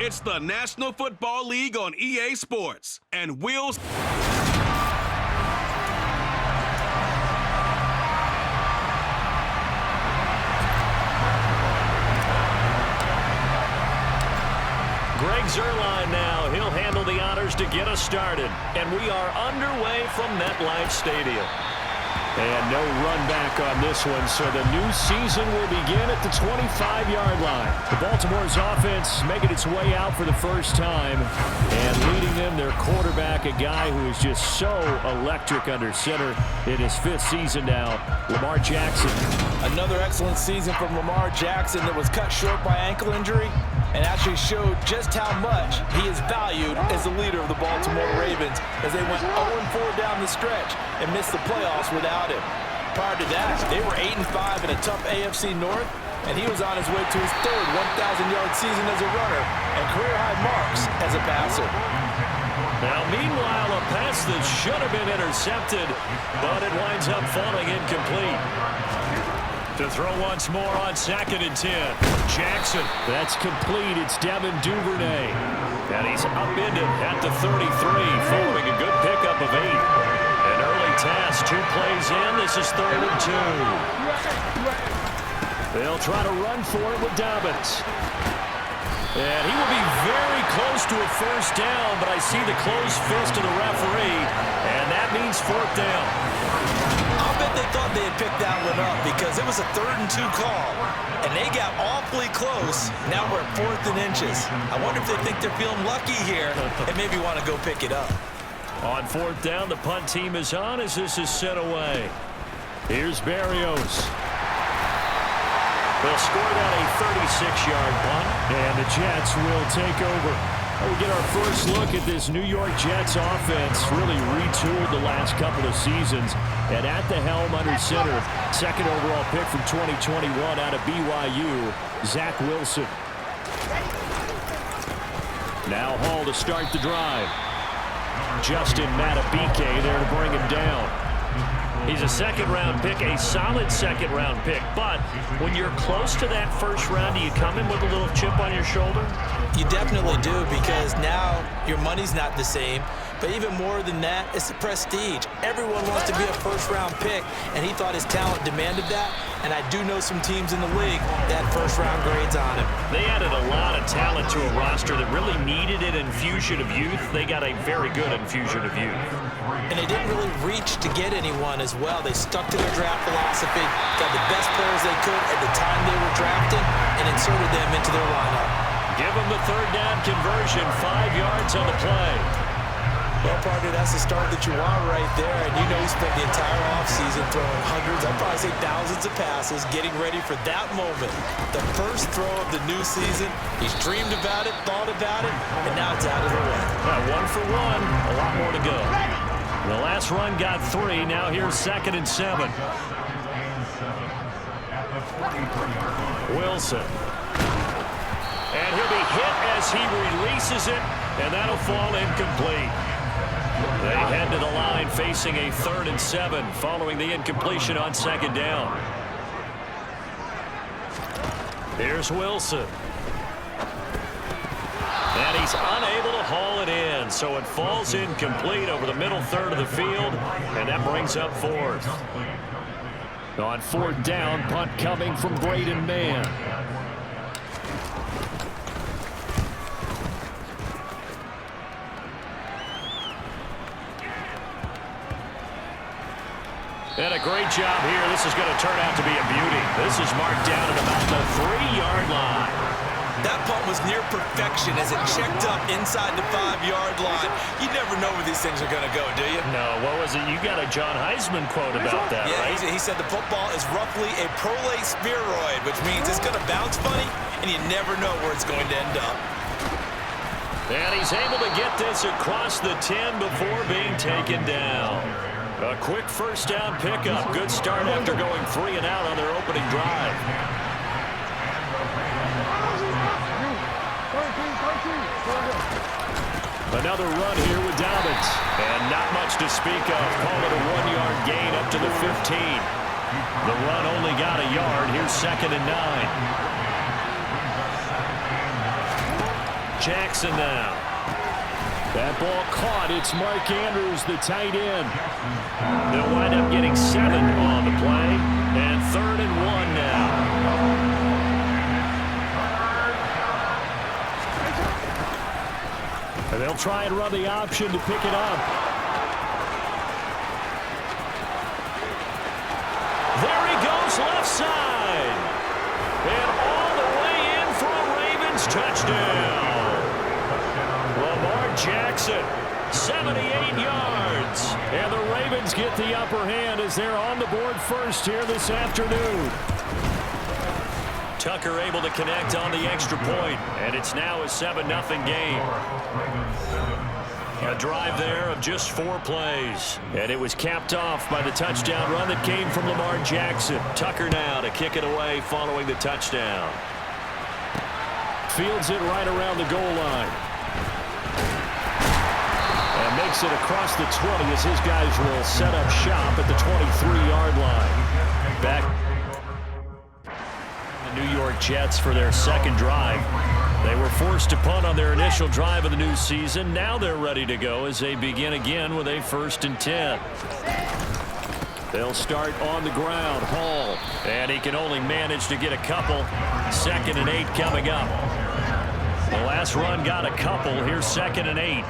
It's the National Football League on EA Sports, and Will's Greg Zuerlein now. He'll handle the honors to get us started. And we are underway from MetLife Stadium. And no run back on this one, so the new season will begin at the 25-yard line. The Baltimore's offense making its way out for the first time, and leading them, their quarterback, a guy who is just so electric under center in his 5th season now, Lamar Jackson. Another excellent season from Lamar Jackson that was cut short by ankle injury and actually showed just how much he is valued as the leader of the Baltimore Ravens as they went 0-4 down the stretch and missed the playoffs without him. Prior to that, they were 8-5 in a tough AFC North, and he was on his way to his 3rd 1,000-yard season as a runner and career-high marks as a passer. Now, meanwhile, a pass that should have been intercepted, but it winds up falling incomplete. To throw once more on 2nd and 10. Jackson. That's complete. It's Devin Duvernay. And he's upended at the 33 following a good pickup of 8. An early task, 2 plays in. This is 3rd and 2. They'll try to run for it with Dobbins. And he will be very close to a first down, but I see the closed fist of the referee, and that means 4th down. I'll bet they thought they had picked that one up because it was a 3rd and 2 call, and they got awfully close. Now we're at 4th and inches. I wonder if they think they're feeling lucky here and maybe want to go pick it up. On 4th down, the punt team is on as this is sent away. Here's Berrios. They'll score that a 36-yard punt, and the Jets will take over. We get our first look at this New York Jets offense, really retooled the last couple of seasons. And at the helm under center, 2nd overall pick from 2021 out of BYU, Zach Wilson. Now Hall to start the drive. Justin Matabike there to bring him down. He's a 2nd-round pick, a solid 2nd-round pick. But when you're close to that first round, do you come in with a little chip on your shoulder? You definitely do, because now your money's not the same. But even more than that, it's the prestige. Everyone wants to be a first-round pick, and he thought his talent demanded that. And I do know some teams in the league that first-round grades on him. They added a lot of talent to a roster that really needed an infusion of youth. They got a very good infusion of youth. And they didn't really reach to get anyone as well. They stuck to their draft philosophy, got the best players they could at the time they were drafting, and inserted them into their lineup. Give them the 3rd down conversion, 5 yards on the play. Well, partner, that's the start that you want right there. And you know he spent the entire offseason throwing hundreds, I'd probably say thousands of passes, getting ready for that moment. The first throw of the new season. He's dreamed about it, thought about it, and now it's out of the way. 1 for 1, a lot more to go. The last run got 3. Now here's 2nd and 7. Wilson. And he'll be hit as he releases it, and that'll fall incomplete. They head to the line facing a 3rd and 7 following the incompletion on 2nd down. Here's Wilson. And he's unable to haul it in, so it falls incomplete over the middle 3rd of the field, and that brings up 4th. On 4th down, punt coming from Braden Mann. And a great job here. This is going to turn out to be a beauty. This is marked down at about the 3-yard line. That punt was near perfection as it checked up inside the 5-yard line. You never know where these things are going to go, do you? No, what was it? You got a John Heisman quote about that, right? Yeah, he said the football is roughly a prolate spheroid, which means it's going to bounce funny, and you never know where it's going to end up. And he's able to get this across the 10 before being taken down. A quick first down pickup. Good start after going 3 and out on their opening drive. Another run here with Dobbins. And not much to speak of. Call it a 1-yard gain up to the 15. The run only got a yard. Here's 2nd and 9. Jackson now. That ball caught. It's Mark Andrews, the tight end. They'll wind up getting 7 on the play. And 3rd and 1 now. And they'll try and run the option to pick it up. There he goes, left side. And all the way in for a Ravens touchdown. Lamar Jackson, 78 yards. And the Ravens get the upper hand as they're on the board first here this afternoon. Tucker able to connect on the extra point, and it's now a 7-0 game. A drive there of just 4 plays, and it was capped off by the touchdown run that came from Lamar Jackson. Tucker now to kick it away following the touchdown. Fields it right around the goal line. And makes it across the 20 as his guys will set up shop at the 23-yard line. Back the New York Jets for their second drive. They were forced to punt on their initial drive of the new season. Now they're ready to go as they begin again with a 1st and 10. They'll start on the ground. Hall. And he can only manage to get a couple. 2nd and 8 coming up. The last run got a couple. Here's 2nd and 8.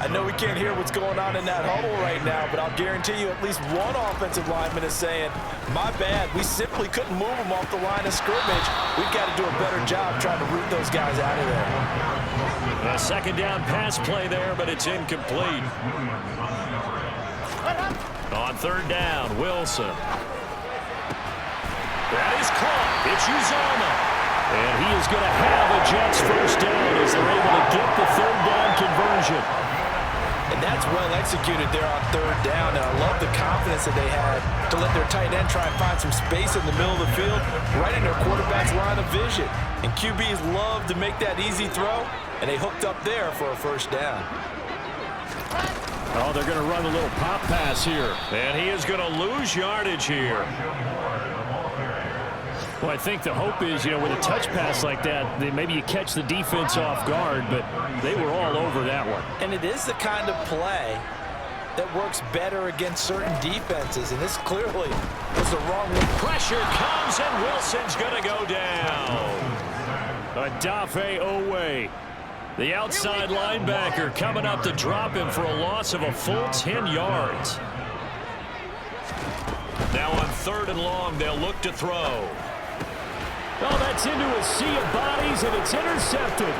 I know we can't hear what's going on in that huddle right now, but I'll guarantee you at least one offensive lineman is saying, my bad, we simply couldn't move them off the line of scrimmage. We've got to do a better job trying to root those guys out of there. A 2nd down pass play there, but it's incomplete. On 3rd down, Wilson. That is caught. It's Uzomah. And he is going to have a Jets first down as they're able to get the 3rd down conversion. And that's well executed there on 3rd down. And I love the confidence that they had to let their tight end try and find some space in the middle of the field, right in their quarterback's line of vision. And QBs love to make that easy throw, and they hooked up there for a first down. Oh, they're going to run a little pop pass here. And he is going to lose yardage here. Well, I think the hope is, you know, with a touch pass like that, maybe you catch the defense off guard, but they were all over that one. And it is the kind of play that works better against certain defenses, and this clearly was the wrong one. Pressure comes, and Wilson's going to go down. Adafe Owe, the outside linebacker, coming up to drop him for a loss of a full 10 yards. Now on 3rd and long, they'll look to throw. Oh, that's into a sea of bodies, and it's intercepted.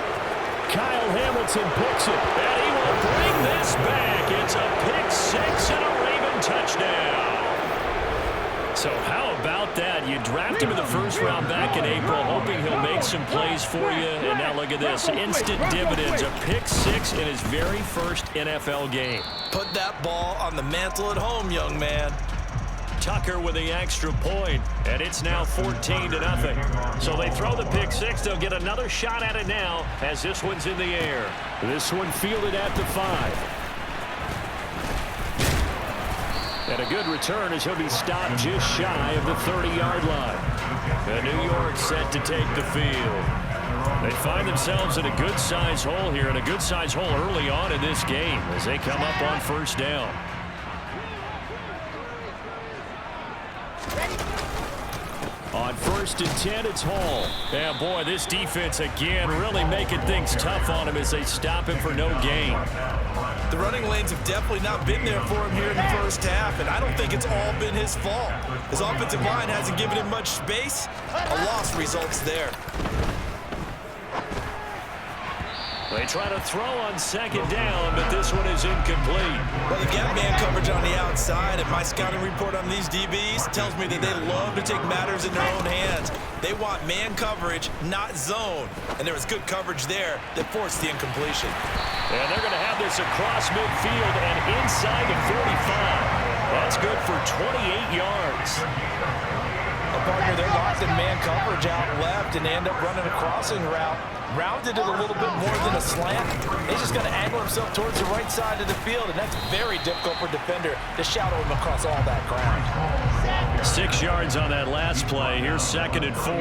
Kyle Hamilton picks it. And he will bring this back. It's a pick 6 and a Raven touchdown. So how about that? You draft him in the 1st round back in April, hoping he'll make some plays for you. And now look at this. Instant dividends. A pick 6 in his very first NFL game. Put that ball on the mantle at home, young man. Tucker with the extra point, and it's now 14-0. So they throw the pick 6. They'll get another shot at it now as this one's in the air. This one fielded at the 5. And a good return as he'll be stopped just shy of the 30-yard line. And New York set to take the field. They find themselves in a good-sized hole here, and a good-sized hole early on in this game as they come up on 1st down. On 1st and 10, it's Hall. Yeah, boy, this defense again really making things tough on him as they stop him for no gain. The running lanes have definitely not been there for him here in the 1st half, and I don't think it's all been his fault. His offensive line hasn't given him much space. A loss results there. They try to throw on 2nd down, but this one is incomplete. Well, they get man coverage on the outside, and my scouting report on these DBs tells me that they love to take matters in their own hands. They want man coverage, not zone. And there was good coverage there that forced the incompletion. And they're going to have this across midfield and inside the 45. That's good for 28 yards. Partner, they're locked in man coverage out left, and they end up running a crossing route. Rounded it a little bit more than a slant. He's just going to angle himself towards the right side of the field, and that's very difficult for a defender to shadow him across all that ground. 6 yards on that last play. Here's 2nd and 4.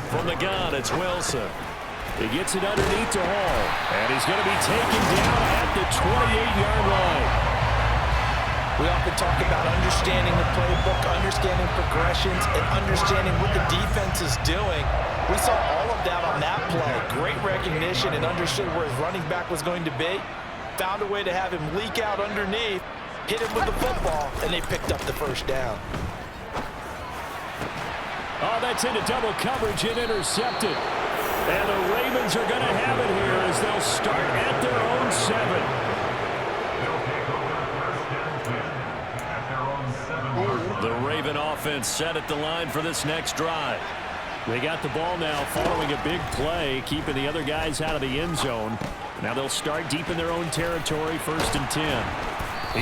From the gun, it's Wilson. He gets it underneath to Hall. And he's going to be taken down at the 28-yard line. We often talk about understanding the playbook, understanding progressions, and understanding what the defense is doing. We saw all of that on that play. Great recognition and understood where his running back was going to be. Found a way to have him leak out underneath, hit him with the football, and they picked up the first down. Oh, that's into double coverage and intercepted. And the Ravens are going to have it here as they'll start at their own 7. The Raven offense set at the line for this next drive. They got the ball now following a big play, keeping the other guys out of the end zone. Now they'll start deep in their own territory, 1st and 10.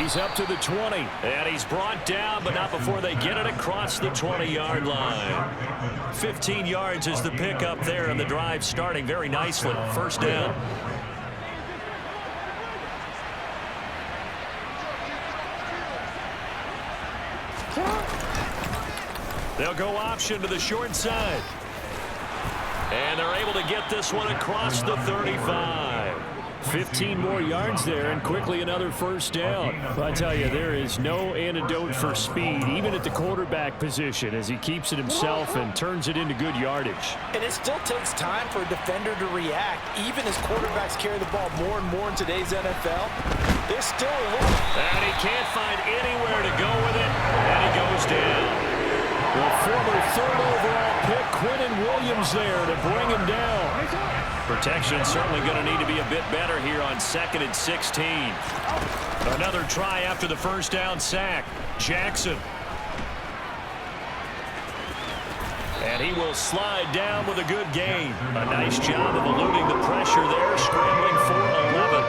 He's up to the 20. And he's brought down, but not before they get it across the 20-yard line. 15 yards is the pickup there, and the drive starting very nicely. 1st down. They'll go option to the short side. And they're able to get this one across the 35. 15 more yards there, and quickly another 1st down. I tell you, there is no antidote for speed, even at the quarterback position, as he keeps it himself and turns it into good yardage. And it still takes time for a defender to react. Even as quarterbacks carry the ball more and more in today's NFL, there's still a little... And he can't find anywhere to go with it, and he goes down. The former 3rd overall pick, Quinnen Williams, there to bring him down. Protection certainly going to need to be a bit better here on 2nd and 16. Another try after the 1st down sack. Jackson. And he will slide down with a good gain. A nice job of eluding the pressure there, scrambling for 11.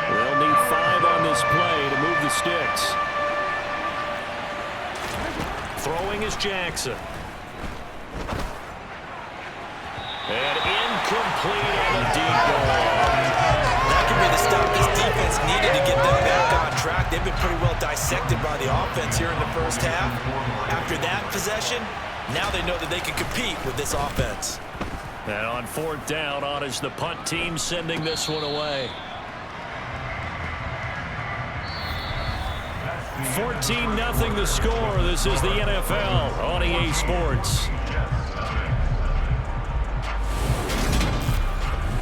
They'll need 5 on this play to move the sticks. Throwing is Jackson. And incomplete on the deep ball. That could be the stop this defense needed to get them back on track. They've been pretty well dissected by the offense here in the 1st half. After that possession, now they know that they can compete with this offense. And on 4th down, on is the punt team sending this one away. 14-0 the score. This is the NFL on EA Sports.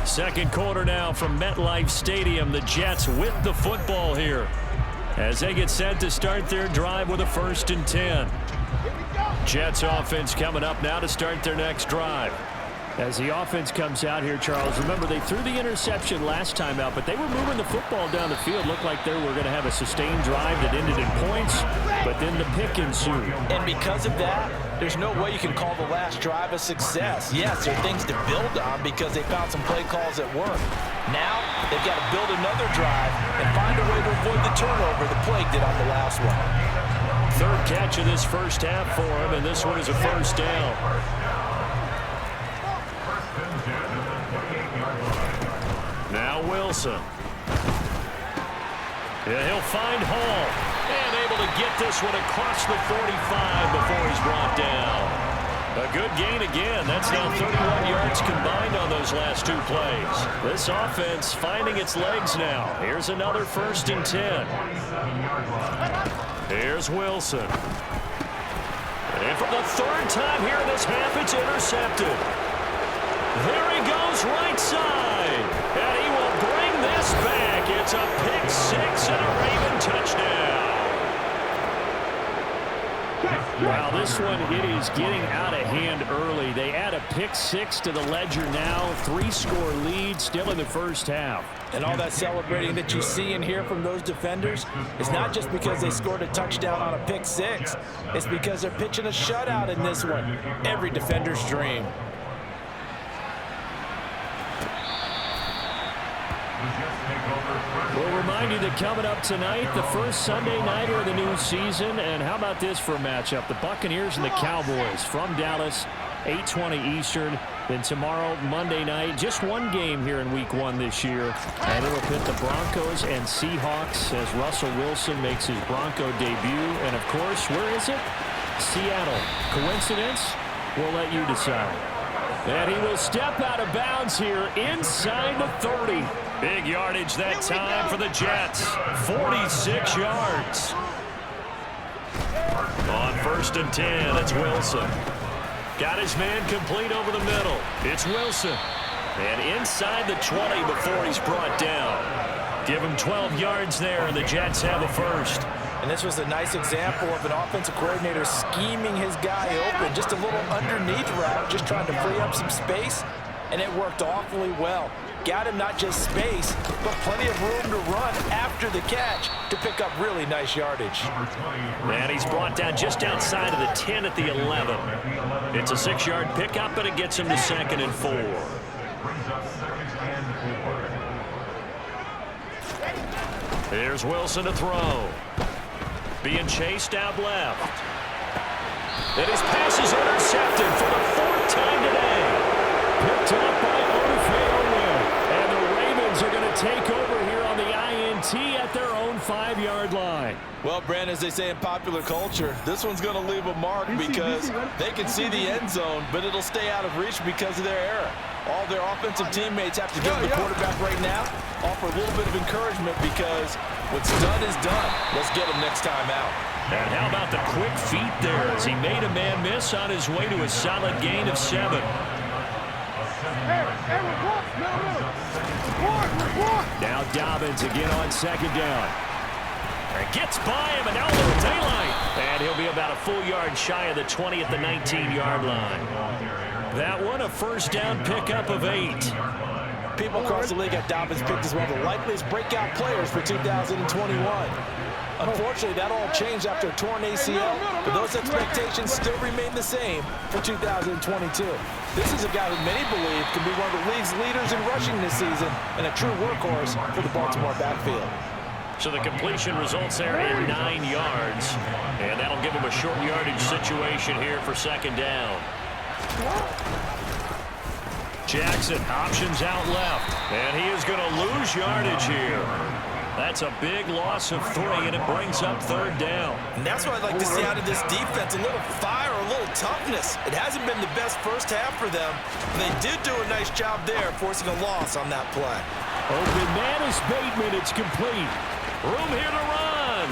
2nd quarter now from MetLife Stadium. The Jets with the football here as they get set to start their drive with a 1st and 10. Jets offense coming up now to start their next drive. As the offense comes out here, Charles, remember they threw the interception last time out, but they were moving the football down the field. Looked like they were going to have a sustained drive that ended in points, but then the pick ensued. And because of that, there's no way you can call the last drive a success. Yes, there are things to build on because they found some play calls that work. Now, they've got to build another drive and find a way to avoid the turnover the Plague did on the last one. 3rd catch of this 1st half for him, and this one is a 1st down. Now Wilson. Yeah, he'll find Hall. And able to get this one across the 45 before he's brought down. A good gain again. That's now 31 yards combined on those last 2 plays. This offense finding its legs now. Here's another 1st and 10. Here's Wilson. And for the 3rd time here in this half, it's intercepted. There he goes right side. And he will bring this back. It's a pick 6 and a Raven touchdown. Wow, this one, it is getting out of hand early. They add a pick 6 to the ledger now. 3-score lead still in the 1st half. And all that celebrating that you see and hear from those defenders is not just because they scored a touchdown on a pick 6. It's because they're pitching a shutout in this one. Every defender's dream. We'll remind you that coming up tonight, the first Sunday nighter of the new season. And how about this for a matchup? The Buccaneers and the Cowboys from Dallas, 8:20 Eastern. Then tomorrow, Monday night, just one game here in Week 1 this year. And it'll pit the Broncos and Seahawks as Russell Wilson makes his Bronco debut. And, of course, where is it? Seattle. Coincidence? We'll let you decide. And he will step out of bounds here inside the 30. Big yardage that time for the Jets. 46 yards. On 1st and 10, it's Wilson. Got his man complete over the middle. It's Wilson. And inside the 20 before he's brought down. Give him 12 yards there, and the Jets have a first. And this was a nice example of an offensive coordinator scheming his guy open. Just a little underneath route, just trying to free up some space, and it worked awfully well. Got him not just space, but plenty of room to run after the catch to pick up really nice yardage. And he's brought down just outside of the 10 at the 11. It's a 6-yard pickup, but it gets him to 2nd and 4. Here's Wilson to throw. Being chased out left. And his pass is intercepted for the 4th time today. Picked up by Odafe. And the Ravens are going to take over here on the INT at their own 5-yard line. Well, Brandon, as they say in popular culture, this one's going to leave a mark because they can see the end zone, but it'll stay out of reach because of their error. All their offensive teammates have to give the quarterback right now, offer a little bit of encouragement because what's done is done. Let's get him next time out. And how about the quick feet there as he made a man miss on his way to a solid gain of 7. Now Dobbins again on 2nd down. And gets by him, and now a little daylight. And he'll be about a full yard shy of the 20 at the 19-yard line. That one a 1st down pickup of 8. People across the league have Dobbins picked as one of the likeliest breakout players for 2021. Unfortunately, that all changed after a torn ACL, but those expectations still remain the same for 2022. This is a guy who many believe can be one of the league's leaders in rushing this season and a true workhorse for the Baltimore backfield. So the completion results there in 9 yards, and that'll give him a short yardage situation here for 2nd down. Jackson options out left, and he is going to lose yardage here. That's a big loss of 3, and it brings up 3rd down. And that's what I'd like to see out of this defense, a little fire, a little toughness. It hasn't been the best first half for them. They did do a nice job there, forcing a loss on that play. Open man is Bateman. It's complete. Room here to run.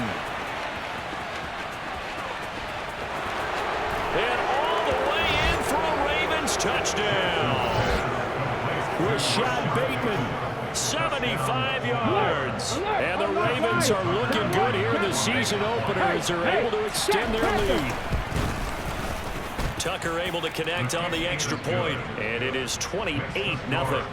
And all the way in for a Ravens touchdown. Rashad Bateman. 75 yards. And the Ravens are looking good here in the season opener as they're able to extend their lead. Tucker able to connect on the extra point, and it is 28-0.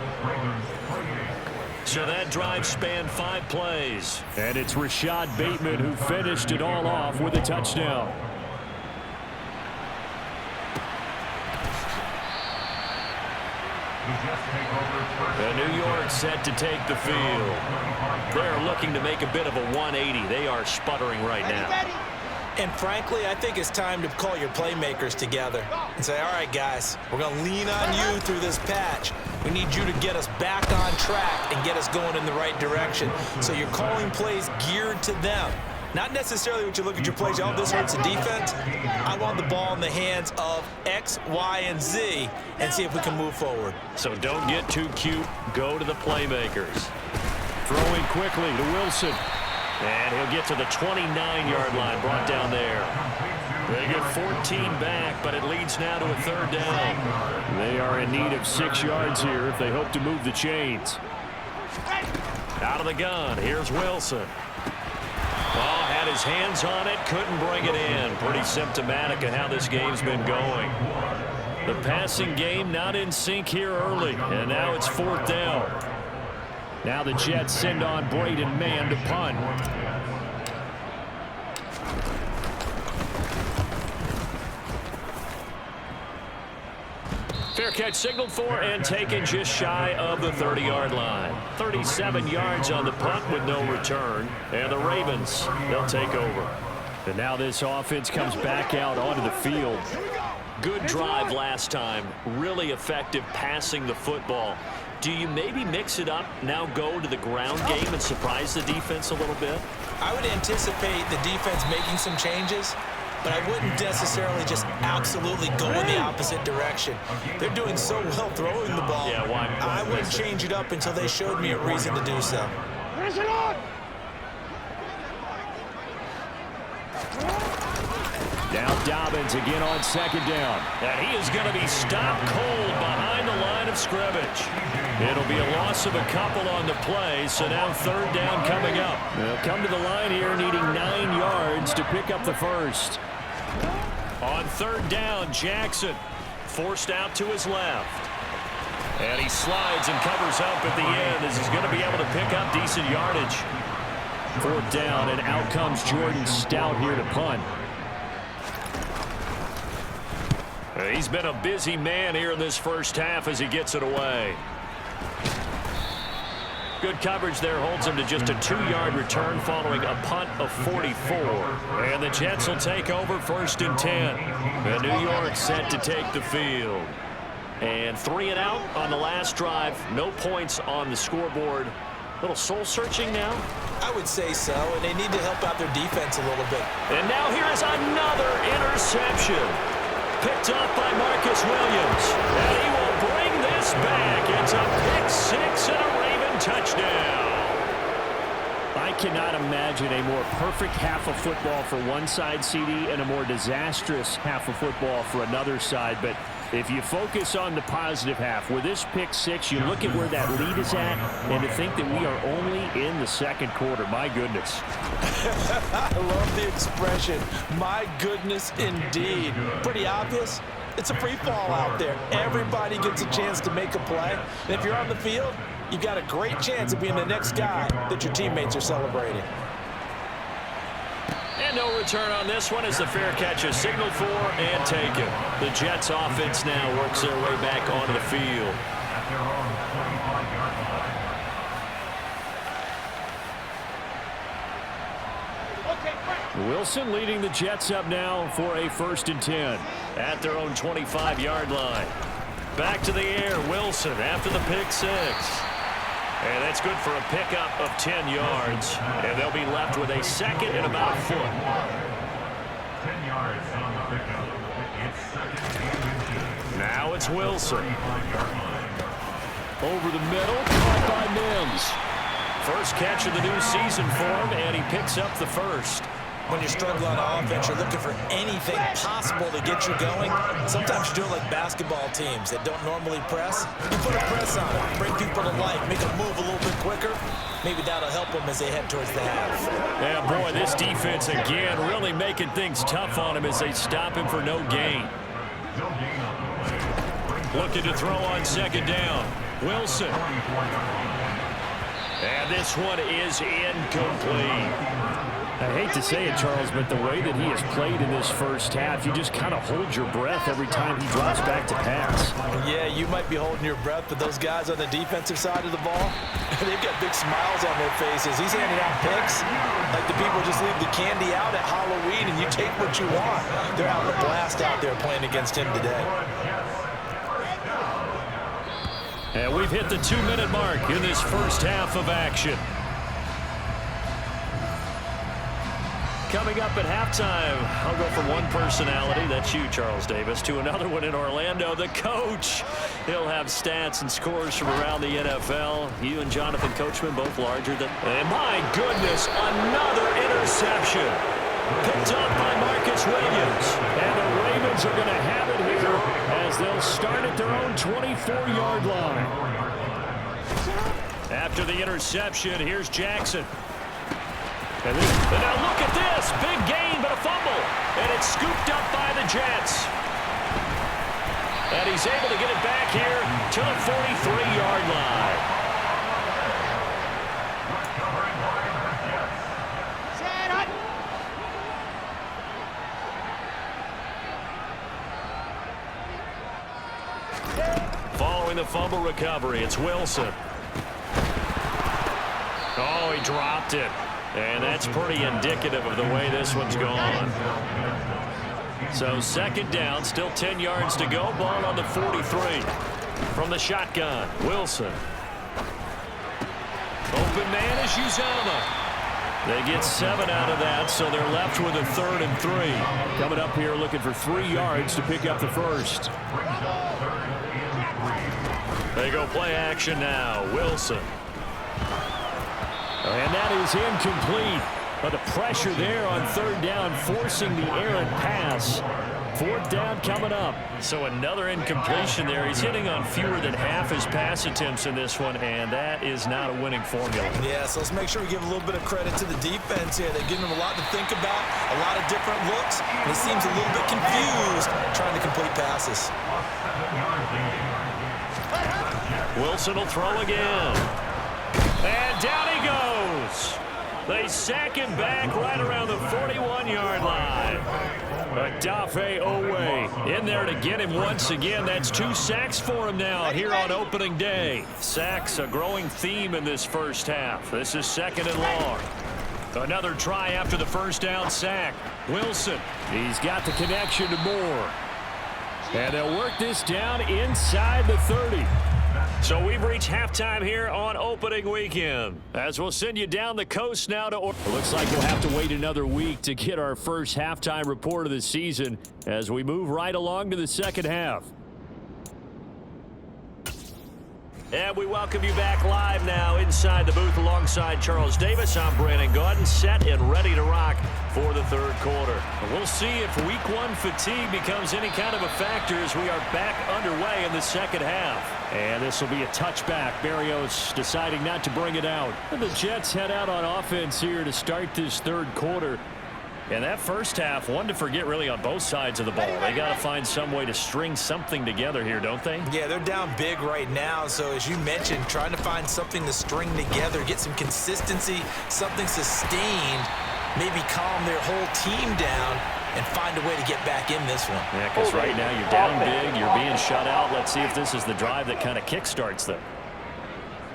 So that drive spanned 5 plays. And it's Rashad Bateman who finished it all off with a touchdown. And New York set to take the field. They're looking to make a bit of a 180. They are sputtering right now. And frankly, I think it's time to call your playmakers together and say, all right, guys, we're going to lean on you through this patch. We need you to get us back on track and get us going in the right direction. So you're calling plays geared to them. Not necessarily when you look at your plays, oh, this hurts the defense. I want the ball in the hands of X, Y, and Z and see if we can move forward. So don't get too cute. Go to the playmakers. Throwing quickly to Wilson. And he'll get to the 29-yard line, brought down there. They get 14 back, but it leads now to a 3rd down. They are in need of 6 yards here if they hope to move the chains. Out of the gun, here's Wilson. Oh, had his hands on it, couldn't bring it in. Pretty symptomatic of how this game's been going. The passing game not in sync here early, and now it's 4th down. Now the Jets send on Braden Mann to punt. Fair catch signaled for and taken just shy of the 30-yard line. 37 yards on the punt with no return. And the Ravens, they'll take over. And now this offense comes back out onto the field. Good drive last time. Really effective passing the football. Do you maybe mix it up, now go to the ground game and surprise the defense a little bit? I would anticipate the defense making some changes. but I wouldn't necessarily just absolutely go in the opposite direction. They're doing so well throwing the ball. Yeah, why I wouldn't change it up until they showed me a reason to do so. Now Dobbins again on second down. And he is going to be stopped cold behind the line of scrimmage. It'll be a loss of a couple on the play, so now third down coming up. They'll come to the line here needing 9 yards to pick up the first. On third down, Jackson forced out to his left. And he slides and covers up at the end as he's going to be able to pick up decent yardage. Fourth down, and out comes Jordan Stout here to punt. He's been a busy man here in this first half as he gets it away. Good coverage there holds him to just a 2-yard return following a punt of 44. And the Jets will take over first and 10. And New York set to take the field. And 3 and out on the last drive. No points on the scoreboard. Little soul searching now. I would say so, and they need to help out their defense a little bit. And now here is another interception. Picked up by Marcus Williams. And he will bring this back. It's a pick six and a Raven touchdown. I cannot imagine a more perfect half of football for one side, CD, and a more disastrous half of football for another side. But if you focus on the positive half, with this pick six, you look at where that lead is at, and to think that we are only in the second quarter. My goodness. I love the expression, my goodness indeed. Pretty obvious. It's a free fall out there. Everybody gets a chance to make a play. And if you're on the field, you've got a great chance of being the next guy that your teammates are celebrating. And no return on this one as the fair catch is signaled for and taken. The Jets offense now works their way back onto the field. Wilson leading the Jets up now for a first and 10. At their own 25-yard line. Back to the air, Wilson after the pick six. And that's good for a pickup of 10 yards. And they'll be left with a second and about a foot. 10 yards on the pickup. Now it's Wilson. Over the middle, caught by Mims. First catch of the new season for him, and he picks up the first. When you're struggling on offense, you're looking for anything possible to get you going. Sometimes you do it like basketball teams that don't normally press. You put a press on it, bring people to life, make them move a little bit quicker. Maybe that'll help them as they head towards the half. Yeah, boy, this defense again really making things tough on him as they stop him for no gain. Looking to throw on second down. Wilson. And this one is incomplete. I hate to say it, Charles, but the way that he has played in this first half, you just kind of hold your breath every time he drops back to pass. Yeah, you might be holding your breath, but those guys on the defensive side of the ball, they've got big smiles on their faces. He's handing out picks like the people just leave the candy out at Halloween and you take what you want. They're having a blast out there playing against him today. And we've hit the 2-minute mark in this first half of action. Coming up at halftime, I'll go from one personality, that's you, Charles Davis, to another one in Orlando, the coach. He'll have stats and scores from around the NFL. You and Jonathan Coachman both larger than... And my goodness, another interception. Picked up by Marcus Williams. And the Ravens are going to have it here as they'll start at their own 24-yard line. After the interception, here's Jackson. And now look at this. Big gain, but a fumble. And it's scooped up by the Jets. And he's able to get it back here to the 43-yard line. Following the fumble recovery, it's Wilson. Oh, he dropped it. And that's pretty indicative of the way this one's gone. So second down, still 10 yards to go. Ball on the 43. From the shotgun, Wilson. Open man is Uzama. They get 7 out of that, so they're left with a 3rd and 3. Coming up here looking for 3 yards to pick up the first. They go play action now. Wilson. And that is incomplete. But the pressure there on 3rd down, forcing the errant pass. 4th down coming up. So another incompletion there. He's hitting on fewer than half his pass attempts in this one, and that is not a winning formula. Yeah, so let's make sure we give a little bit of credit to the defense here. They've given him a lot to think about, a lot of different looks, and he seems a little bit confused trying to complete passes. Wilson will throw again. And down he goes. They sack him back right around the 41-yard line. Odafe Owe in there to get him once again. That's 2 sacks for him now here on opening day. Sacks a growing theme in this first half. This is 2nd and long. Another try after the first down sack. Wilson, he's got the connection to Moore. And they'll work this down inside the 30. So we've reached halftime here on opening weekend. As we'll send you down the coast now to It looks like we'll have to wait another week to get our first halftime report of the season as we move right along to the second half. And we welcome you back live now inside the booth alongside Charles Davis. I'm Brandon Gaudin, set and ready to rock for the 3rd quarter. We'll see if week 1 fatigue becomes any kind of a factor as we are back underway in the second half. And this will be a touchback. Berrios deciding not to bring it out. And the Jets head out on offense here to start this 3rd quarter. And that first half, one to forget really on both sides of the ball. They got to find some way to string something together here, don't they? Yeah, they're down big right now. So as you mentioned, trying to find something to string together, get some consistency, something sustained, maybe calm their whole team down and find a way to get back in this one. Yeah, because right now you're down big, you're being shut out. Let's see if this is the drive that kind of kickstarts them.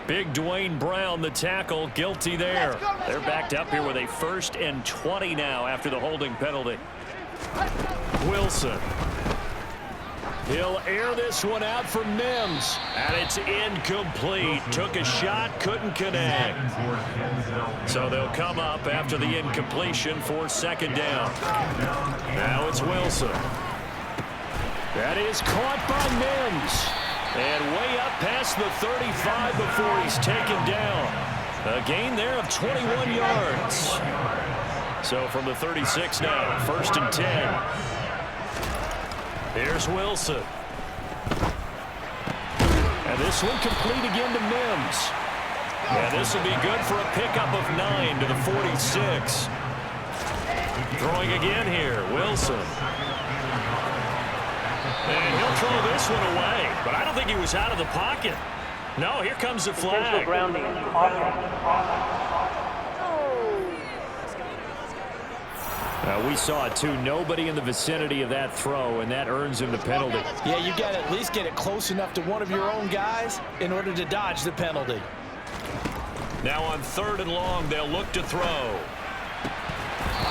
Big Dwayne Brown, the tackle, guilty there. They're backed up here with a 1st and 20 now after the holding penalty. Wilson. He'll air this one out for Mims. And it's incomplete. Took a shot, couldn't connect. So they'll come up after the incompletion for 2nd down. Now it's Wilson. That is caught by Mims. And way up past the 35 before he's taken down. A gain there of 21 yards. So from the 36 now, 1st and 10. Here's Wilson. And this one complete again to Mims. And this will be good for a pickup of 9 to the 46. Throwing again here, Wilson. And he'll throw this one away, but I don't think he was out of the pocket. No, here comes the flag. We saw it too. Nobody in the vicinity of that throw, and that earns him the penalty. Yeah, you got to at least get it close enough to one of your own guys in order to dodge the penalty. Now on 3rd and long, they'll look to throw.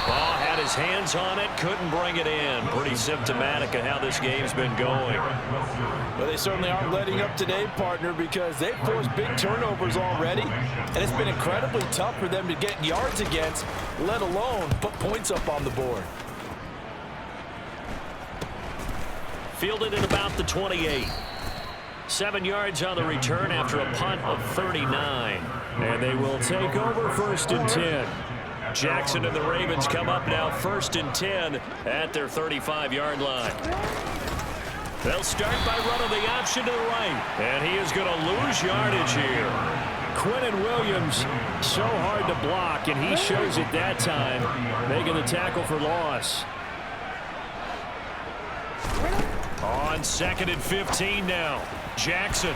Oh, had his hands on it, couldn't bring it in. Pretty symptomatic of how this game's been going. Well, they certainly aren't letting up today, partner, because they've forced big turnovers already, and it's been incredibly tough for them to get yards against, let alone put points up on the board. Fielded at about the 28. 7 yards on the return after a punt of 39. And they will take over 1st and 10. Jackson and the Ravens come up now 1st and 10 at their 35-yard line. They'll start by running the option to the right. And he is going to lose yardage here. Quinnen Williams, so hard to block, and he shows it that time, making the tackle for loss. On 2nd and 15 now. Jackson.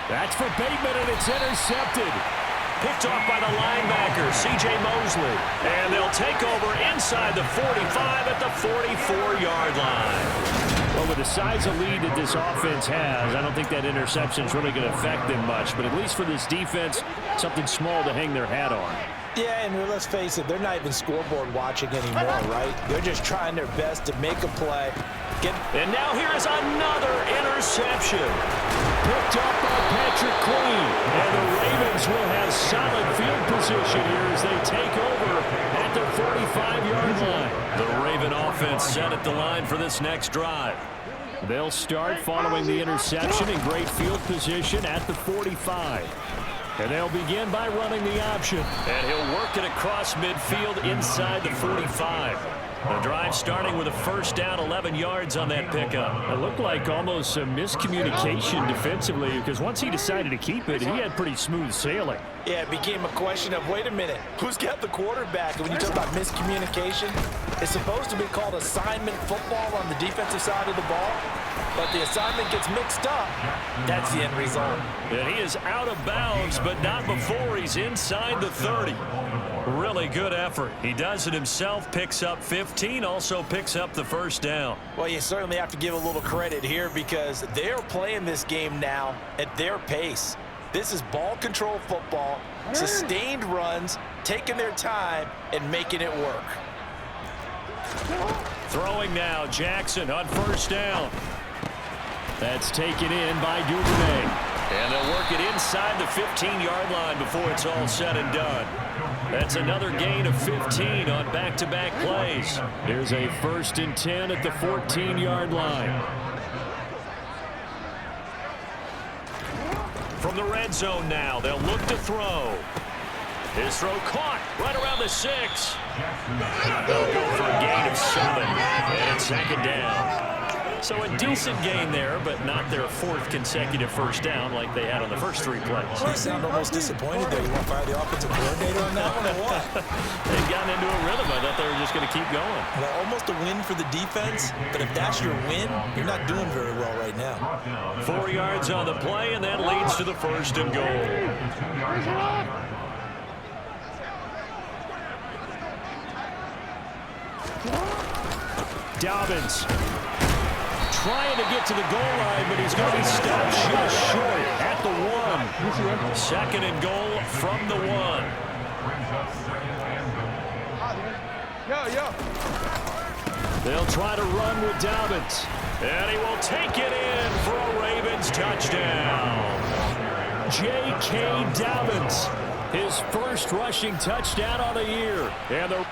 That's for Bateman, and it's intercepted. Picked off by the linebacker, C.J. Mosley. And they'll take over inside the 45 at the 44-yard line. Well, with the size of lead that this offense has, I don't think that interception is really going to affect them much. But at least for this defense, something small to hang their hat on. Yeah, and let's face it, they're not even scoreboard watching anymore, right? They're just trying their best to make a play, clicking. And now here is another interception. Picked up by Patrick Queen. And the Ravens will have solid field position here as they take over at their 45-yard line. The Raven offense set at the line for this next drive. They'll start following the interception in great field position at the 45. And they'll begin by running the option. And he'll work it across midfield inside the 45. The drive starting with a first down, 11 yards on that pickup. It looked like almost some miscommunication defensively because once he decided to keep it, he had pretty smooth sailing. Yeah, it became a question of, wait a minute, who's got the quarterback? And when you talk about miscommunication, it's supposed to be called assignment football on the defensive side of the ball. But the assignment gets mixed up. That's the end result. And he is out of bounds, but not before he's inside the 30. Really good effort. He does it himself, picks up 15, also picks up the first down. Well, you certainly have to give a little credit here because they're playing this game now at their pace. This is ball control football, sustained runs, taking their time, and making it work. Throwing now, Jackson on first down. That's taken in by Duvernay. And they'll work it inside the 15-yard line before it's all said and done. That's another gain of 15 on back-to-back plays. Here's a 1st and 10 at the 14-yard line. From the red zone now, they'll look to throw. His throw caught right around the 6. They'll go for a gain of 7. And it's 2nd down. So a decent gain there, but not their 4th consecutive first down like they had on the first 3 plays. You sound almost disappointed there. You want to fire the offensive coordinator on that one or what? They've gotten into a rhythm. I thought they were just going to keep going. Well, almost a win for the defense, but if that's your win, you're not doing very well right now. 4 yards on the play, and that leads to the 1st and goal. Dobbins trying to get to the goal line, but he's going to be stopped just short at the 1. 2nd and goal from the 1. They'll try to run with Dobbins. And he will take it in for a Ravens touchdown. J.K. Dobbins, his first rushing touchdown on the year. And the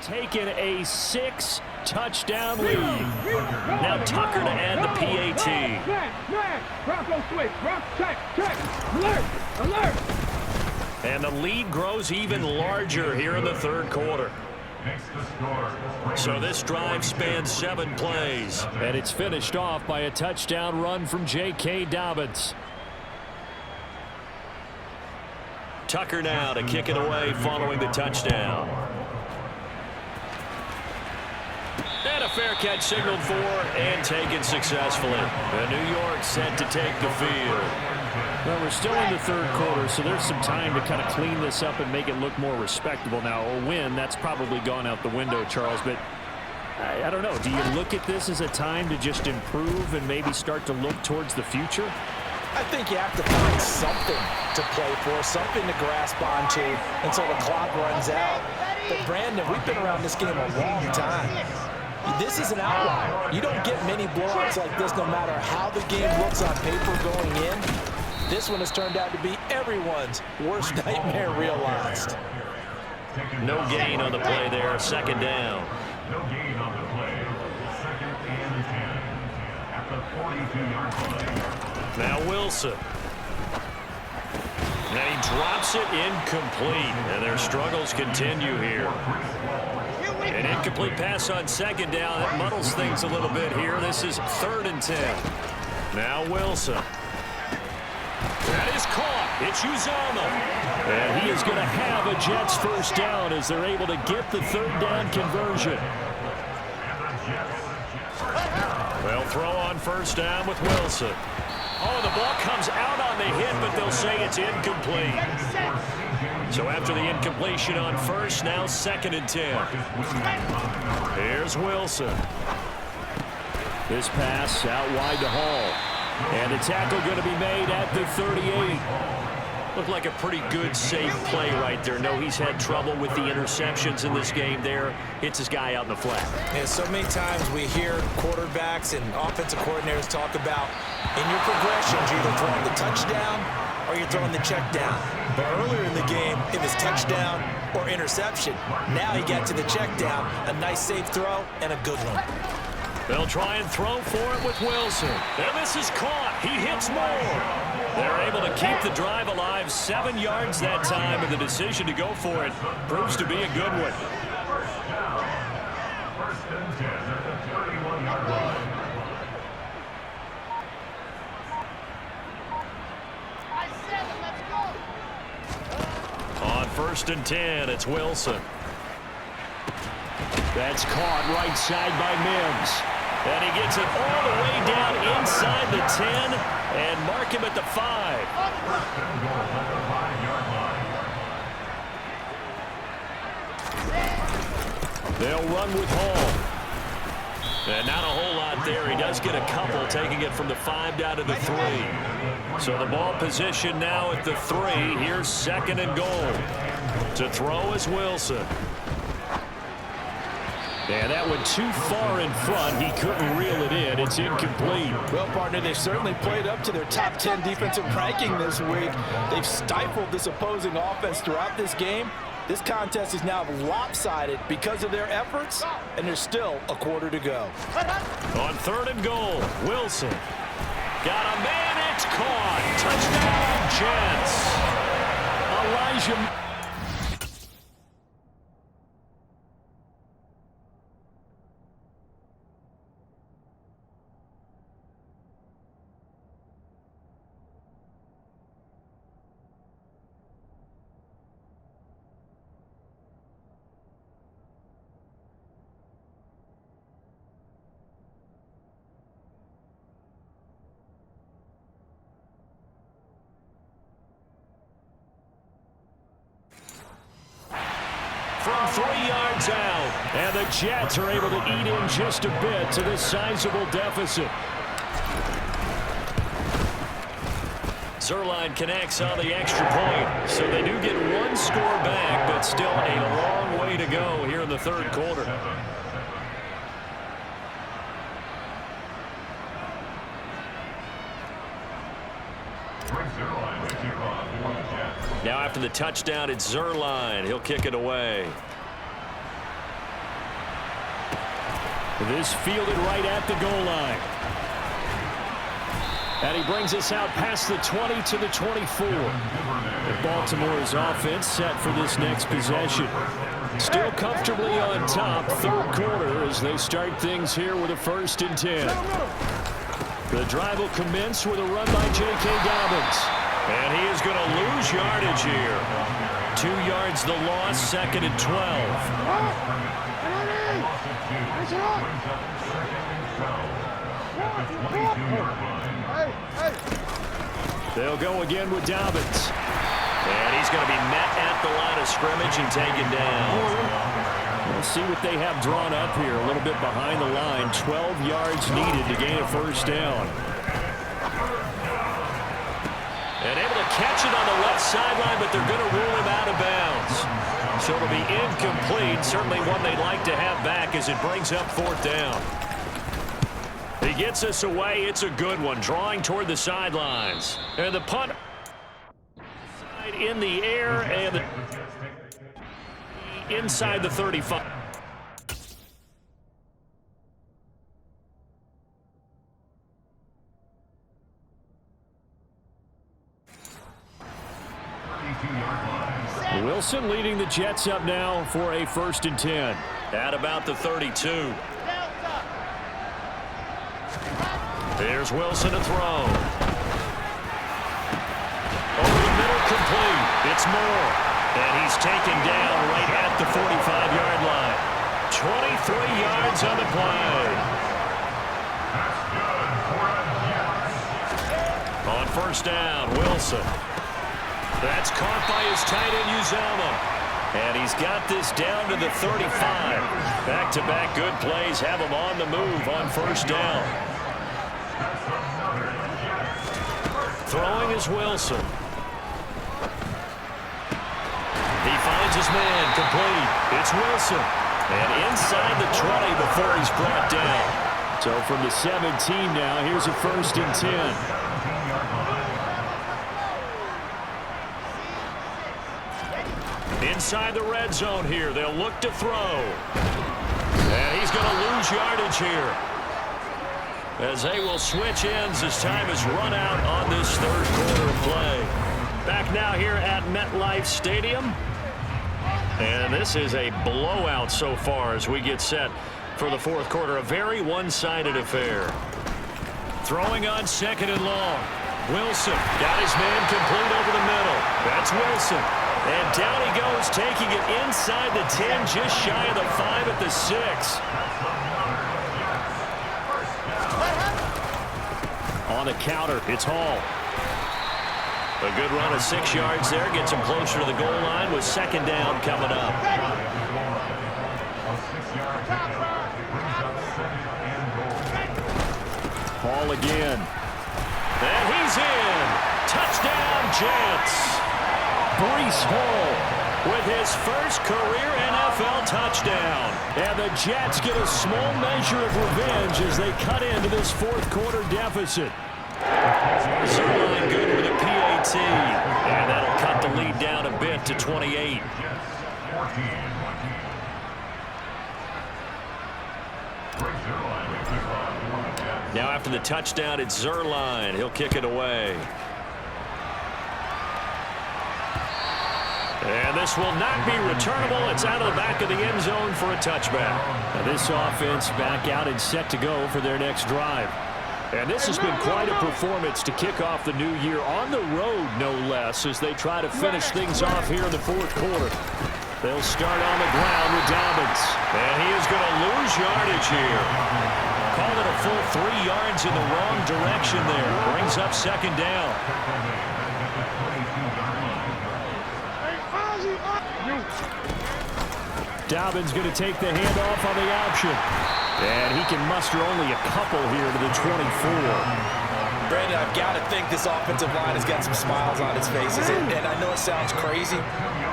taken a 6-touchdown lead. Now Tucker to add the PAT. Bronco switch. Check. Alert. And the lead grows even larger here in the 3rd quarter. So this drive spans 7 plays. And it's finished off by a touchdown run from J.K. Dobbins. Tucker now to kick it away following the touchdown. And a fair catch signaled for and taken successfully. And New York set to take the field. Well, we're still in the 3rd quarter, so there's some time to kind of clean this up and make it look more respectable. Now, a win, that's probably gone out the window, Charles, but I don't know. Do you look at this as a time to just improve and maybe start to look towards the future? I think you have to find something to play for, something to grasp onto until the clock runs out. But, Brandon, we've been around this game a long time. This is an outlier. You don't get many blowouts like this no matter how the game looks on paper going in. This one has turned out to be everyone's worst nightmare realized. No gain on the play there. 2nd down. No gain on the play. 2nd and 10 at the 42-yard play. Now Wilson. And he drops it incomplete. And their struggles continue here. An incomplete pass on 2nd down. That muddles things a little bit here. This is 3rd and 10. Now Wilson. That is caught. It's Uzama. And he is going to have a Jets first down as they're able to get the 3rd down conversion. They'll throw on first down with Wilson. Oh, the ball comes out on the hit, but they'll say it's incomplete. So after the incompletion on first, now 2nd and 10. Here's Wilson. This pass out wide to Hall. And the tackle going to be made at the 38. Looked like a pretty good, safe play right there. No, he's had trouble with the interceptions in this game there. Hits his guy out in the flat. And so many times we hear quarterbacks and offensive coordinators talk about in your progressions, you're either throwing the touchdown or you're throwing the check down. But earlier in the game, it was touchdown or interception. Now he got to the check down, a nice safe throw, and a good one. They'll try and throw for it with Wilson. And this is caught. He hits more. They're able to keep the drive alive, 7 yards that time, and the decision to go for it proves to be a good one. First and 10 at the 31-yard line. On first and 10, it's Wilson. That's caught right side by Mims. And he gets it all the way down inside the 10 and mark him at the 5. First and goal at the 5-yard line. They'll run with Hall. And not a whole lot there. He does get a couple, taking it from the 5 down to the 3. So the ball position now at the 3. Here's second and goal. To throw is Wilson. And that went too far in front. He couldn't reel it in. It's incomplete. Well, partner, they've certainly played up to their top 10 defensive ranking this week. They've stifled this opposing offense throughout this game. This contest is now lopsided because of their efforts, and there's still a quarter to go. On third and goal, Wilson. Got a man, it's caught. Touchdown, Jets. Elijah. From 3 yards out. And the Jets are able to eat in just a bit to this sizable deficit. Zerline connects on the extra point. So they do get 1 score back, but still a long way to go here in the third quarter. Now after the touchdown, it's Zerline. He'll kick it away. This fielded right at the goal line. And he brings us out past the 20 to the 24. And Baltimore's offense set for this next possession. Still comfortably on top, third quarter, as they start things here with a 1st and 10. The drive will commence with a run by J.K. Dobbins. And he is going to lose yardage here. 2 yards the loss, 2nd and 12. They'll go again with Dobbins. And he's going to be met at the line of scrimmage and taken down. We'll see what they have drawn up here. A little bit behind the line. 12 yards needed to gain a 1st down. And able to catch it on the left sideline, but they're going to rule him out of bounds. So it'll be incomplete. Certainly one they'd like to have back as it brings up 4th down. He gets us away. It's a good one. Drawing toward the sidelines. And the punt in the air and inside the 35. Wilson leading the Jets up now for a 1st and 10. At about the 32. Here's Wilson to throw. Over the middle, complete. It's Moore. And he's taken down right at the 45-yard line. 23 yards on the play. On 1st down, Wilson. That's caught by his tight end, Uzomah. And he's got this down to the 35. Back-to-back good plays have him on the move on 1st down. Here's Wilson. He finds his man, complete. It's Wilson. And inside the 20 before he's brought down. So from the 17 now, here's a 1st and 10. Inside the red zone here, they'll look to throw. And he's going to lose yardage here, as they will switch ends as time has run out on this 3rd quarter play. Back now here at MetLife Stadium. And this is a blowout so far as we get set for the 4th quarter. A very one-sided affair. Throwing on 2nd and long. Wilson got his man complete over the middle. That's Wilson. And down he goes, taking it inside the 10, just shy of the 5 at the 6. On the counter, it's Hall. A good run of 6 yards there. Gets him closer to the goal line with 2nd down coming up. Hall again. And he's in. Touchdown, Jets. Breece Hall with his first career NFL touchdown. And the Jets get a small measure of revenge as they cut into this 4th quarter deficit. Zerline good with a PAT. And that'll cut the lead down a bit to 28. Now after the touchdown, it's Zerline. He'll kick it away. And this will not be returnable. It's out of the back of the end zone for a touchback. Now this offense back out and set to go for their next drive. And this has been quite a performance to kick off the new year on the road, no less, as they try to finish things off here in the 4th quarter. They'll start on the ground with Dobbins. And he is going to lose yardage here. Call it a full 3 yards in the wrong direction there. Brings up 2nd down. Dobbins going to take the handoff on the option. And he can muster only a couple here to the 24. Brandon, I've got to think this offensive line has got some smiles on its faces. And I know it sounds crazy,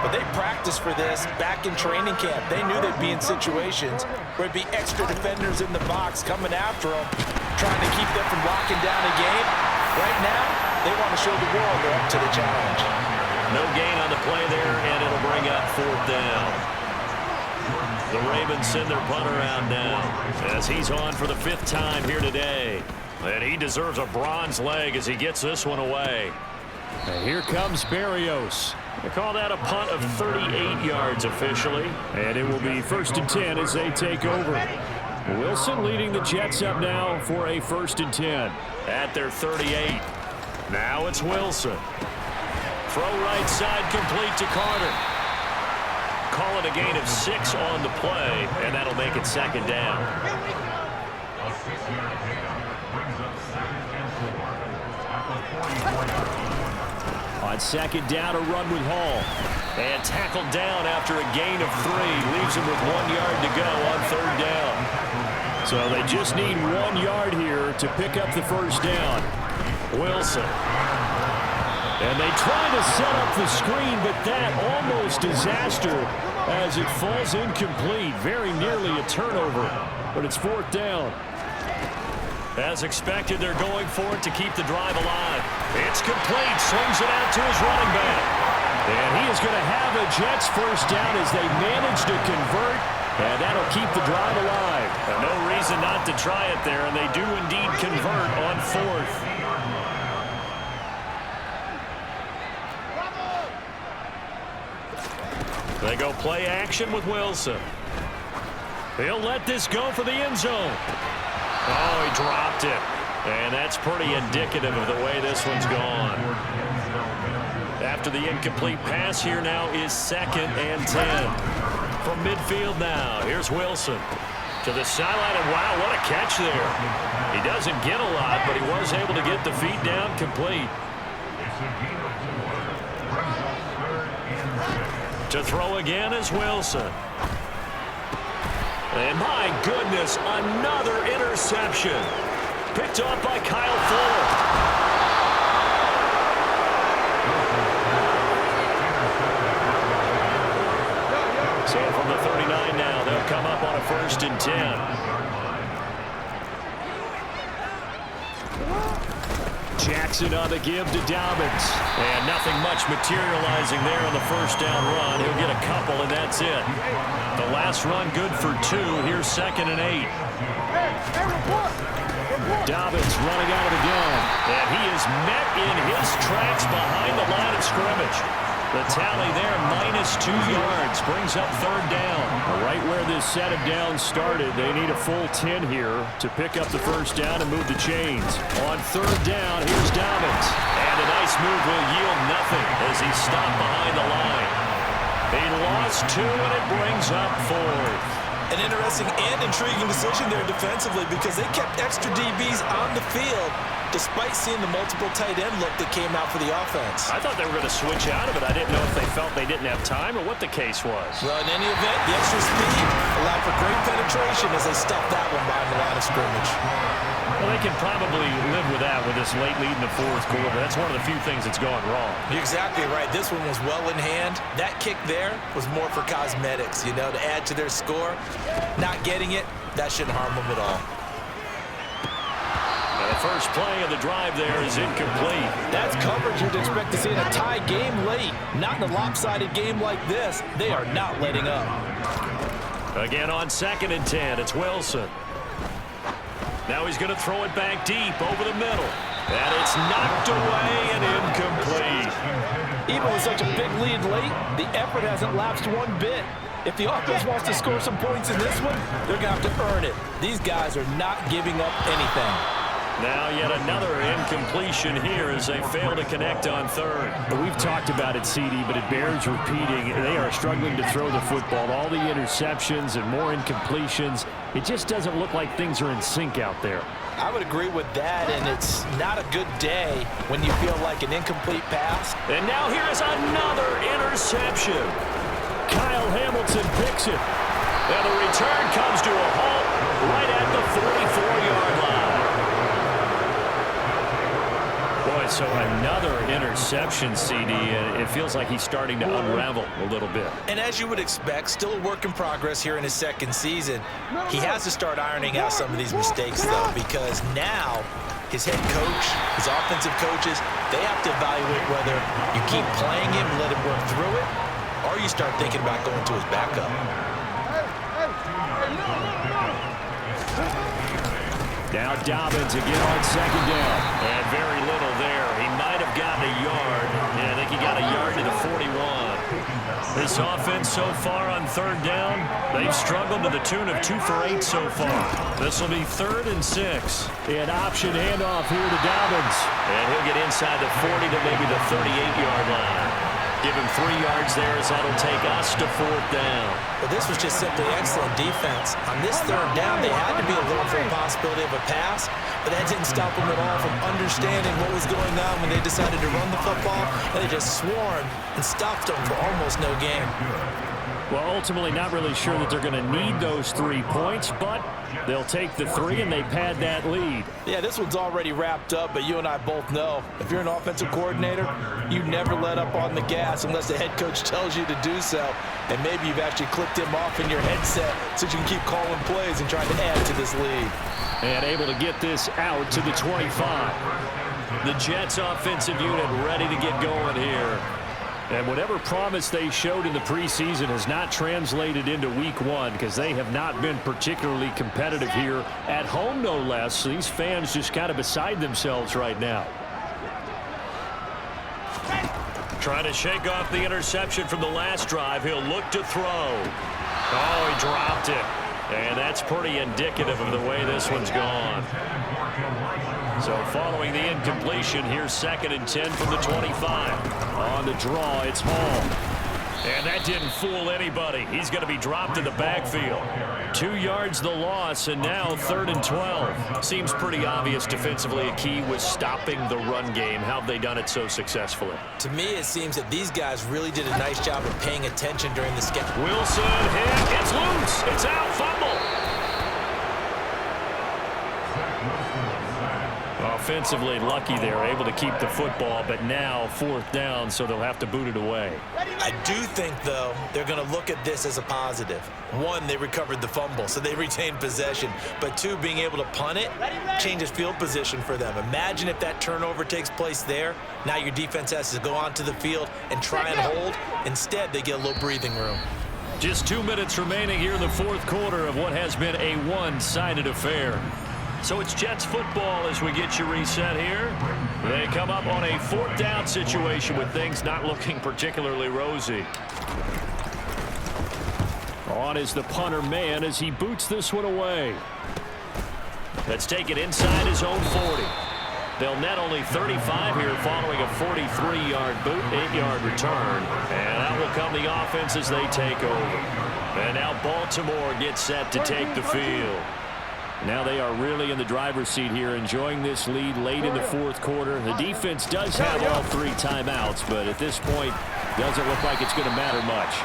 but they practiced for this back in training camp. They knew they'd be in situations where it'd be extra defenders in the box coming after them, trying to keep them from locking down a game. Right now, they want to show the world they're up to the challenge. No gain on the play there, and it'll bring up 4th down. The Ravens send their punter out now as he's on for the 5th time here today. And he deserves a bronze leg as he gets this one away. And here comes Berrios. They call that a punt of 38 yards officially. And it will be 1st and 10 as they take over. Wilson leading the Jets up now for a 1st and 10. At their 38. Now it's Wilson. Throw right side complete to Carter. Call it a gain of 6 on the play, and that'll make it 2nd down. A 6-yard pickup brings up 2nd and 4 at the 44-yard line. On 2nd down, a run with Hall. And tackled down after a gain of 3. Leaves him with 1 yard to go on 3rd down. So they just need 1 yard here to pick up the 1st down. Wilson. And they try to set up the screen, but that almost disaster as it falls incomplete. Very nearly a turnover, but it's 4th down. As expected, they're going for it to keep the drive alive. It's complete. Swings it out to his running back. And he is going to have a Jets 1st down as they manage to convert, and that'll keep the drive alive. And no reason not to try it there, and they do indeed convert on 4th. They go play action with Wilson. He'll let this go for the end zone. Oh, he dropped it. And that's pretty indicative of the way this one's gone. After the incomplete pass, here now is 2nd and 10. From midfield now, here's Wilson. To the sideline, and wow, what a catch there. He doesn't get a lot, but he was able to get the feet down complete. To throw again is Wilson. And my goodness, another interception. Picked off by Kyle Fuller. So from the 39 now, they'll come up on a 1st and 10. Jackson on the give to Dobbins. And nothing much materializing there on the 1st down run. He'll get a couple, and that's it. The last run good for 2. Here's 2nd and 8. Dobbins running out of the gun. And he is met in his tracks behind the line of scrimmage. The tally there, -2 yards, brings up 3rd down. Right where this set of downs started, they need a full 10 here to pick up the 1st down and move the chains. On 3rd down, here's Dobbins. And a nice move will yield nothing as he stopped behind the line. He lost 2, and it brings up 4th. An interesting and intriguing decision there defensively because they kept extra DBs on the field despite seeing the multiple tight end look that came out for the offense. I thought they were going to switch out of it. I didn't know if they felt they didn't have time or what the case was. Well, in any event, the extra speed allowed for great penetration as they stuffed that one behind the line of scrimmage. Well, they can probably live with that with this late lead in the 4th quarter. That's one of the few things that's gone wrong. You're exactly right. This one was well in hand. That kick there was more for cosmetics, to add to their score. Not getting it, that shouldn't harm them at all. And the first play of the drive there is incomplete. That's coverage you'd expect to see in a tie game late. Not in a lopsided game like this. They are not letting up. Again on 2nd and 10, it's Wilson. Now he's going to throw it back deep over the middle. And it's knocked away and incomplete. Even with such a big lead late, the effort hasn't lapsed one bit. If the offense wants to score some points in this one, they're going to have to earn it. These guys are not giving up anything. Now yet another incompletion here as they fail to connect on 3rd. We've talked about it, CD, but it bears repeating. They are struggling to throw the football. All the interceptions and more incompletions. It just doesn't look like things are in sync out there. I would agree with that, and it's not a good day when you feel like an incomplete pass. And now here is another interception. Kyle Hamilton picks it. And the return comes to a halt right at the 44-yard line. Boy, so another interception, CD, and it feels like he's starting to unravel a little bit. And as you would expect, still a work in progress here in his 2nd season. He has to start ironing out some of these mistakes, though, because now his head coach, his offensive coaches, they have to evaluate whether you keep playing him, let him work through it, or you start thinking about going to his backup. Now Dobbins again on 2nd down. And very little there. He might have gotten a yard. Yeah, I think he got a yard to the 41. This offense so far on 3rd down, they've struggled to the tune of 2 for 8 so far. This will be 3rd and 6. An option handoff here to Dobbins. And he'll get inside the 40 to maybe the 38-yard line. Give him 3 yards there as that'll take us to 4th down. But this was just simply excellent defense. On this 3rd down, they had to be alert for the possibility of a pass, but that didn't stop them at all from understanding what was going on when they decided to run the football, and they just swarmed and stopped them for almost no gain. Well, ultimately not really sure that they're going to need those 3 points, but they'll take the 3 and they pad that lead. Yeah, this one's already wrapped up, but you and I both know if you're an offensive coordinator, you never let up on the gas unless the head coach tells you to do so. And maybe you've actually clicked him off in your headset so you can keep calling plays and trying to add to this lead. And able to get this out to the 25. The Jets offensive unit ready to get going here. And whatever promise they showed in the preseason has not translated into week 1 because they have not been particularly competitive here at home, no less. So these fans just kind of beside themselves right now. Trying to shake off the interception from the last drive. He'll look to throw. Oh, he dropped it. And that's pretty indicative of the way this one's gone. So following the incompletion, here's 2nd and 10 from the 25. On the draw, it's Hall. And that didn't fool anybody. He's going to be dropped in the backfield. 2 yards the loss, and now 3rd and 12. Seems pretty obvious defensively a key was stopping the run game. How have they done it so successfully? To me, it seems that these guys really did a nice job of paying attention during the schedule. Wilson hit. It's loose. It's out. Fumble. Offensively lucky they're able to keep the football, but now 4th down, so they'll have to boot it away. I do think, though, they're going to look at this as a positive. 1, they recovered the fumble, so they retained possession. But 2, being able to punt it changes field position for them. Imagine if that turnover takes place there. Now your defense has to go onto the field and try and hold. Instead, they get a little breathing room. Just 2 minutes remaining here in the 4th quarter of what has been a one-sided affair. So it's Jets football as we get you reset here. They come up on a 4th down situation with things not looking particularly rosy. On is the punter man as he boots this one away. Let's take it inside his own 40. They'll net only 35 here following a 43-yard boot, 8-yard return. And out will come the offense as they take over. And now Baltimore gets set to take the field. Now they are really in the driver's seat here, enjoying this lead late in the 4th quarter. The defense does have all 3 timeouts, but at this point, doesn't look like it's going to matter much.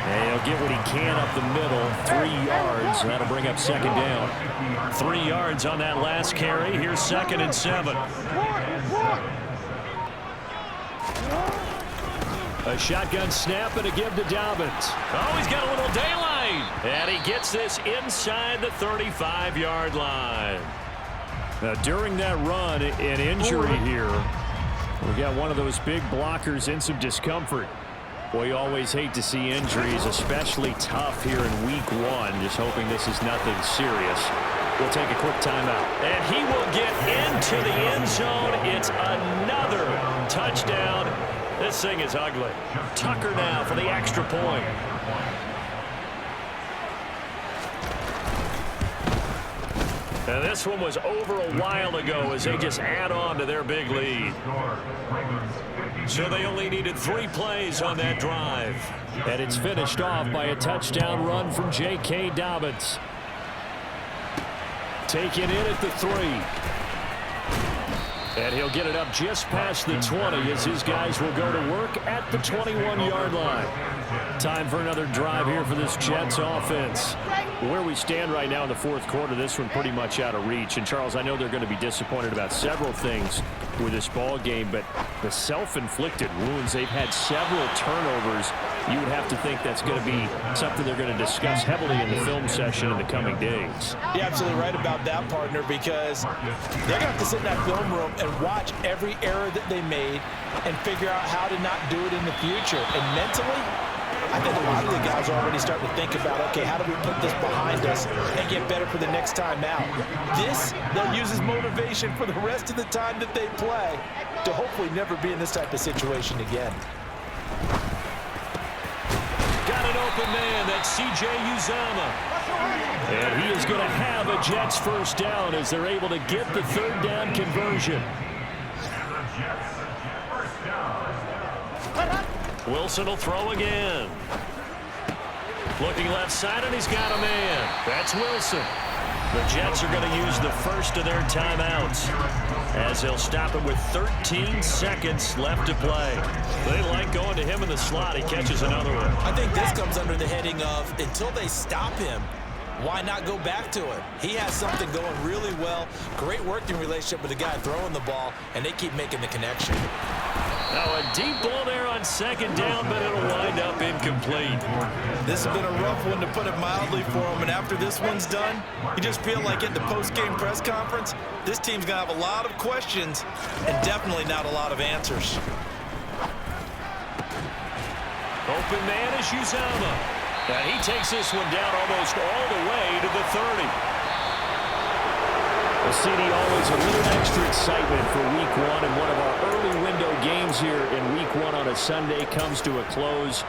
And he'll get what he can up the middle, 3 yards. That'll bring up 2nd down. 3 yards on that last carry. Here's 2nd and 7. A shotgun snap and a give to Dobbins. Oh, he's got a little daylight. And he gets this inside the 35-yard line. Now, during that run, an injury here. We got one of those big blockers in some discomfort. Boy, you always hate to see injuries, especially tough here in week 1. Just hoping this is nothing serious. We'll take a quick timeout. And he will get into the end zone. It's another touchdown. This thing is ugly. Tucker now for the extra point. And this one was over a while ago as they just add on to their big lead. So they only needed 3 plays on that drive. And it's finished off by a touchdown run from J.K. Dobbins. Taken in at the 3. And he'll get it up just past the 20 as his guys will go to work at the 21-yard line. Time for another drive here for this Jets offense. Where we stand right now in the 4th quarter, this one pretty much out of reach. And, Charles, I know they're going to be disappointed about several things with this ball game, but the self-inflicted wounds, they've had several turnovers. You would have to think that's going to be something they're going to discuss heavily in the film session in the coming days. You're absolutely right about that, partner, because they're going to have to sit in that film room and watch every error that they made and figure out how to not do it in the future. And mentally, I think a lot of the guys are already starting to think about, okay, how do we put this behind us and get better for the next time out? This, they'll use as motivation for the rest of the time that they play to hopefully never be in this type of situation again. Got an open man. That's C.J. Uzomah. And he is going to have a Jets first down as they're able to get the 3rd down conversion. Wilson will throw again. Looking left side, and he's got a man. That's Wilson. The Jets are going to use the first of their timeouts as they'll stop him with 13 seconds left to play. They like going to him in the slot. He catches another one. I think this comes under the heading of until they stop him, why not go back to it? He has something going really well. Great working relationship with the guy throwing the ball, and they keep making the connection. Now a deep ball there on 2nd down, but it'll wind up incomplete. This has been a rough one, to put it mildly, for him. And after this one's done, you just feel like at the post-game press conference, this team's going to have a lot of questions and definitely not a lot of answers. Open man is Uzomah. And he takes this one down almost all the way to the 30. Well, CD, always a little extra excitement for week 1, and one of our early window games here in week 1 on a Sunday comes to a close.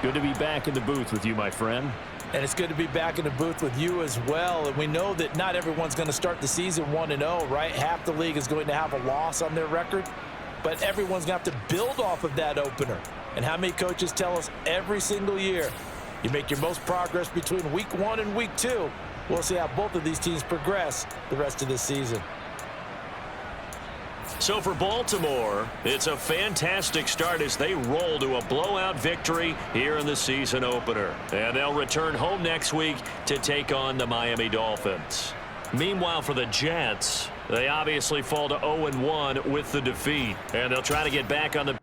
Good to be back in the booth with you, my friend. And it's good to be back in the booth with you as well. And we know that not everyone's going to start the season 1-0, right? Half the league is going to have a loss on their record, but everyone's going to have to build off of that opener. And how many coaches tell us every single year, you make your most progress between week 1 and week 2. We'll see how both of these teams progress the rest of this season. So for Baltimore, it's a fantastic start as they roll to a blowout victory here in the season opener. And they'll return home next week to take on the Miami Dolphins. Meanwhile, for the Jets, They obviously fall to 0-1 with the defeat, and they'll try to get back on the